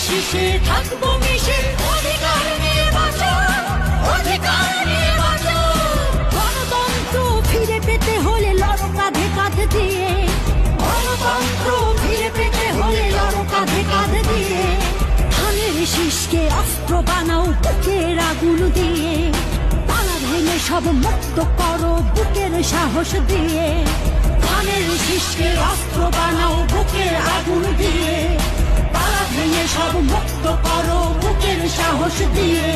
শীষে থাকবো মিশে, অধিকার নিয়ে বাঁচো, অধিকার নিয়ে বাঁচো। গণতন্ত্র ফিরে পেতে হলে লড়ো কাঁধে কাঁধ দিয়ে, গণতন্ত্র ফিরে পেতে হলে লড়ো কাঁধে কাঁধ দিয়ে। ধানের শীষকে অস্ত্র বানাও বুকের আগুন দিয়ে, তালা ভেঙে সব মুক্ত করো বুকের সাহস দিয়ে। ধানের শীষকে অস্ত্র বানাও বুকের আগুন দিয়ে, তালা ভেঙে সব মুক্ত করো বুকের সাহস দিয়ে।